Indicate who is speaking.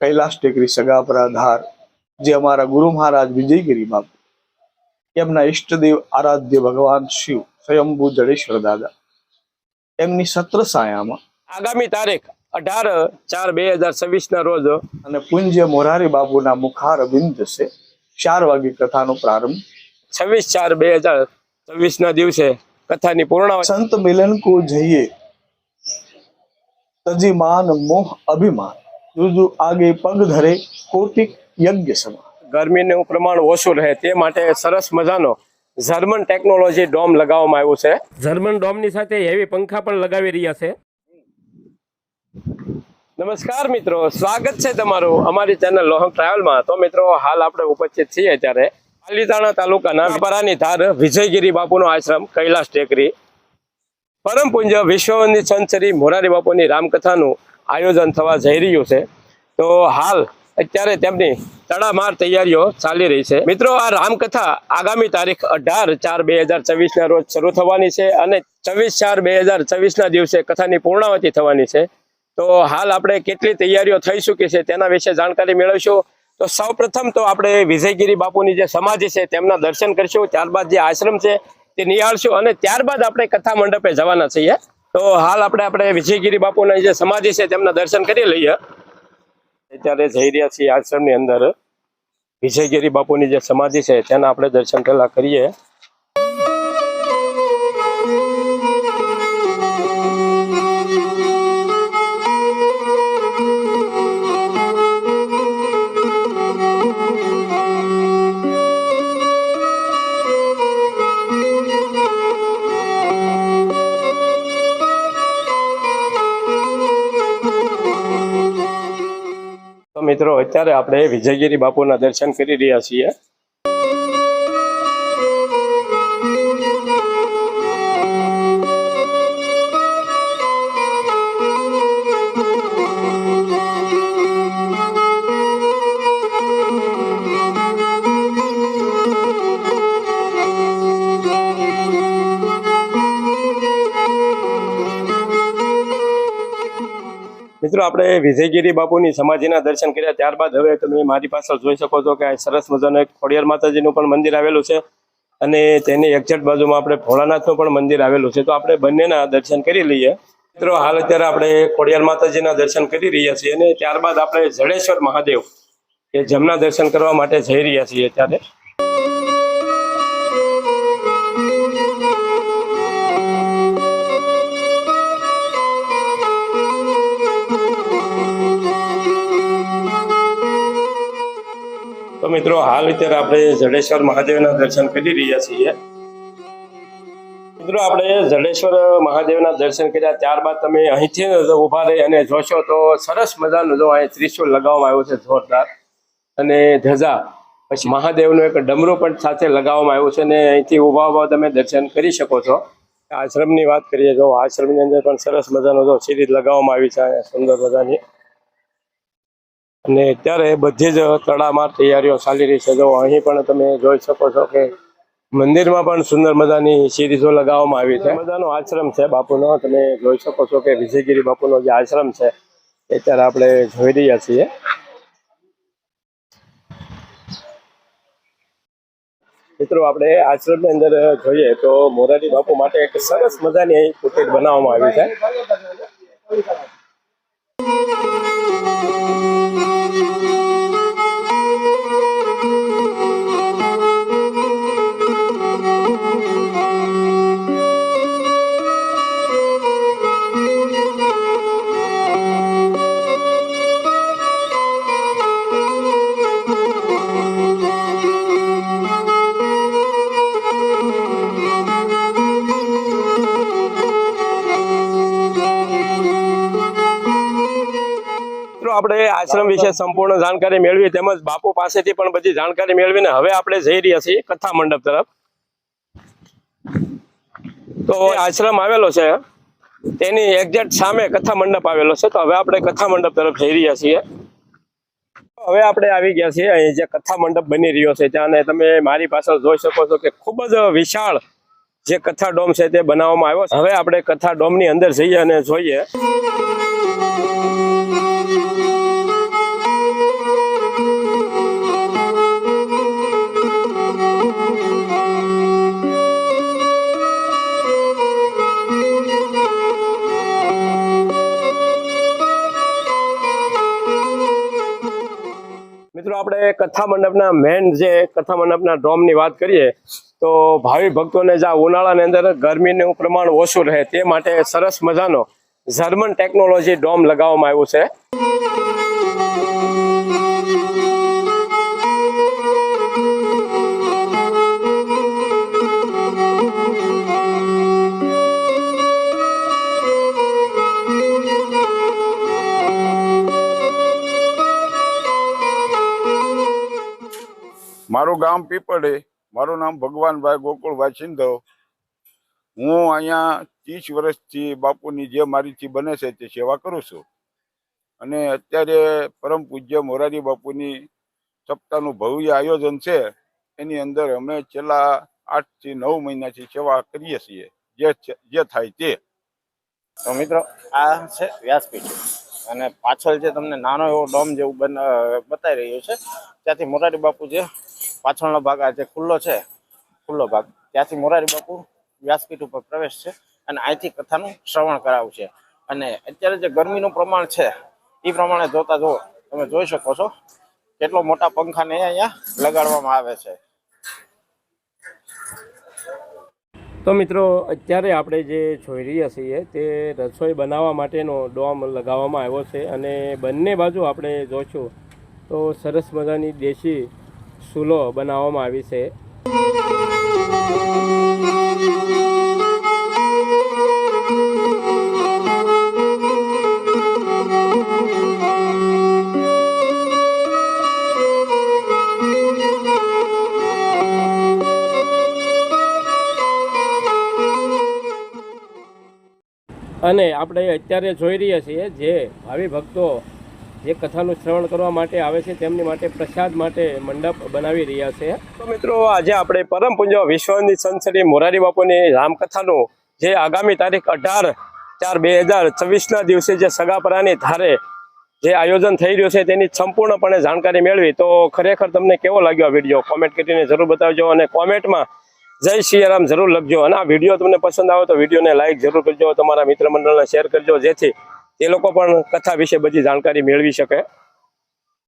Speaker 1: कैलाश टेकरी सगापरा धार जे अमारा गुरु महाराज विजयगिरी बापू एमना इष्टदेव आराध्य भगवान शिव स्वयंभू जडेश्वर दादा एमनी सत्र सायामां
Speaker 2: आगामी तारीख 18/4/2026 ना रोज
Speaker 1: અને પૂજ્ય મોરારી બાપુના મુખાર બિંદ से 4 વાગે કથાનો પ્રારંભ
Speaker 2: 26/4/2026 ના દિવસે કથાની પૂર્ણાવતિ
Speaker 1: संत मिलन को जइए तजी मान मोह अभिमान जुजु आगे पग धरे कोटिक यज्ञ समा
Speaker 2: ગરમીનું પ્રમાણ ઓછું રહે તે માટે સરસ મજાનો જર્મન ટેકનોલોજી ડોમ લગાવવામાં આવ્યું છે। જર્મન ડોમની સાથે હેવી પંખા પણ લગાવી રહ્યા છે। નમસ્કાર મિત્રો, સ્વાગત છે તમારું અમારી ચેનલ લોહંગ ટ્રાવેલમાં। તો મિત્રો, હાલ આપણે ઉપસ્થિત છીએ ત્યારે પાલીતાણા તાલુકાના પરાની ધાર વિજયગીરી બાપુનો આશ્રમ કૈલાશ ટેકરી પરમ પૂજ્ય વિશ્વવંદિત સંત શ્રી મોરારી બાપુની રામકથાનું આયોજન થવા જઈ રહ્યું છે। તો હાલ અત્યારે તેમની તડામાર તૈયારીઓ ચાલી રહી છે। મિત્રો, આ રામકથા આગામી તારીખ 18/4/2026 ના રોજ શરૂ થવાની છે અને 24/4/2026 ના દિવસે કથાની પૂર્ણાવતિ થવાની છે। તો હાલ આપણે કેટલી તૈયારીઓ થઈ ચૂકી છે તેના વિશે જાણકારી મેળવીશું। તો સૌપ્રથમ તો આપણે વિજયગીરી બાપુની જે સમાધિ છે તેમના દર્શન કરીશું, ત્યારબાદ જે આશ્રમ છે તે નિહાળશું અને ત્યારબાદ આપણે કથા મંડપે જવાના છીએ। તો હાલ આપણે વિજયગીરી બાપુના જે સમાધિ છે તેમના દર્શન કરી લઈએ। અત્યારે જઈ રહ્યા છીએ આશ્રમની અંદર વિજયગીરી બાપુની જે સમાધિ છે તેના આપણે દર્શન પહેલા કરીએ। મિત્રો, અત્યારે આપણે વિજયગીરી બાપુના દર્શન કરી રહ્યા છીએ। મિત્રો, આપણે વિજયગીરી બાપુની સમાધિના દર્શન કર્યા ત્યારબાદ હવે તમે મારી પાછળ જોઈ શકો છો કે સરસ મજાનું એક ખોડિયાર માતાજીનું પણ મંદિર આવેલું છે અને તેની એક્ઝેક્ટ બાજુમાં આપણે ભોળાનાથનું પણ મંદિર આવેલું છે। તો આપણે બંનેના દર્શન કરી લઈએ। મિત્રો, હાલ અત્યારે આપણે ખોડિયાર માતાજીના દર્શન કરી રહ્યા છીએ અને ત્યારબાદ આપણે જડેશ્વર મહાદેવ કે જેમના દર્શન કરવા માટે જઈ રહ્યા છીએ ત્યારે તો મિત્રો, હાલ અત્યારે આપણે જડેશ્વર મહાદેવના દર્શન કરી રહ્યા છીએ। મિત્રો, આપણે જડેશ્વર મહાદેવના દર્શન કર્યા ત્યારબાદ તમે અહીંથી ઊભા રહી અને જોશો તો સરસ મજાનું જો અહીં ત્રિશુલ લગાવવામાં આવ્યું છે જોરદાર અને ધજા, પછી મહાદેવનું એક ડમરું પણ સાથે લગાવવામાં આવ્યું છે અને અહીંથી ઊભા તમે દર્શન કરી શકો છો। આશ્રમની વાત કરીએ તો આશ્રમની અંદર પણ સરસ મજાનો જો સીરીઝ લગાવવામાં આવી છે સુંદર મજાની અને અત્યારે બધી જ તડામાર તૈયારીઓ ચાલી રહી છે। જો અહીં પણ તમે જોઈ શકો છો કે મંદિરમાં પણ સુંદર મજાની સિરીઝો લગાવવામાં આવી છે। મજાનો આશ્રમ છે બાપુનો, તમે જોઈ શકો છો કે વિજયગીરી બાપુનો જે આશ્રમ છે અત્યારે આપણે જોઈ રહ્યા છીએ। મિત્રો, આપણે આશ્રમની અંદર જોઈએ તો મોરારી બાપુ માટે એક સરસ મજાની અહીં કુટીર બનાવવામાં આવી છે। આપણે આશ્રમ વિશે સંપૂર્ણ જાણકારી મેળવી તેમજ બાપુ પાસેથી પણ બધી જાણકારી મેળવીને હવે આપણે જઈ રહ્યા છીએ કથા મંડપ તરફ। તો આશ્રમ આવેલો છે તેની એક્ઝેક્ટ સામે કથા મંડપ આવેલો છે। તો હવે આપણે કથા મંડપ તરફ જઈ રહ્યા છીએ। હવે આપણે આવી ગયા છીએ અહીં જે કથા મંડપ બની રહ્યો છે ત્યાં તમે મારી પાછળ જોઈ શકો છો કે ખૂબ જ વિશાળ જે કથા ડોમ છે તે બનાવવામાં આવ્યો છે। હવે આપણે કથા ડોમની અંદર જઈએ અને જોઈએ। મિત્રો આપણે કથા મંડપના મેન જે કથા મંડપના ડોમની વાત કરીએ તો ભાવિ ભક્તોને જ્યાં ઉનાળાની અંદર ગરમીનું પ્રમાણ ઓછું રહે તે માટે સરસ મજાનો જર્મન ટેકનોલોજી ડોમ લગાવવામાં આવ્યું છે.
Speaker 3: મારું ગામ પીપળે, મારું નામ ભગવાનભાઈ ગોકુળભાઈ સિંધવ. હું અહીંયા 30 વર્ષથી બાપુની જે મારીથી બને છે તે સેવા કરું છું. અને અત્યારે પરમ પૂજ્ય મોરારી બાપુની સપ્તાહનું ભવ્ય આયોજન છે, એની અંદર અમે છેલ્લા 8 થી 9 મહિનાથી સેવા કરીએ છીએ, જે થાય તે.
Speaker 4: તો મિત્રો આ છે વ્યાસપીઠ અને પાછળ જે તમને નાનો એવો ડોમ જેવું બતાવી રહ્યું છે ત્યાંથી મોરારી બાપુ જે પાછળનો ભાગ આ જે ખુલ્લો ભાગ ત્યાંથી મોરારી બાપુ વ્યાસપીઠ ઉપર પ્રવેશ છે અને અહીંથી કથાનું શ્રવણ કરાવું છે. અને અત્યારે જે ગરમીનું પ્રમાણ છે એ પ્રમાણે જોતા જુઓ તમે જોઈ શકો છો કેટલો મોટા પંખાને અહીંયા લગાડવામાં આવે છે.
Speaker 2: તો મિત્રો અત્યારે આપણે જે જોઈ રહ્યા છીએ તે રસોઈ બનાવવા માટેનો ડોમ લગાવવામાં આવ્યો છે અને બંને બાજુ આપણે જોઈશું તો સરસ મજાની દેશી ચૂલો બનાવવામાં આવી છે. અને આપણે અત્યારે જોઈ રહ્યા છીએ જે ભાવિ ભક્તો જે કથાનું શ્રવણ કરવા માટે આવે છે તેમની માટે પ્રસાદ માટે મંડપ બનાવી રહ્યા છે. તો મિત્રો આજે આપણે પરમ પૂજ્ય વિશ્વની સંત શ્રી મોરારી બાપુની રામકથાનું જે આગામી તારીખ 18/4/2024ના દિવસે જે સગાપરાની ધારે જે આયોજન થઈ રહ્યું છે તેની સંપૂર્ણપણે જાણકારી મેળવી. તો ખરેખર તમને કેવો લાગ્યો આ વિડીયો કોમેન્ટ કરીને જરૂર બતાવજો અને કોમેન્ટમાં જય સિયારામ જરૂર લખજો. અને આ વિડીયો તમને પસંદ આવે તો વિડીયોને લાઈક જરૂર કરજો, તમારા મિત્ર મંડળને શેર કરજો, જેથી તે લોકો પણ કથા વિશે બધી જાણકારી મેળવી શકે.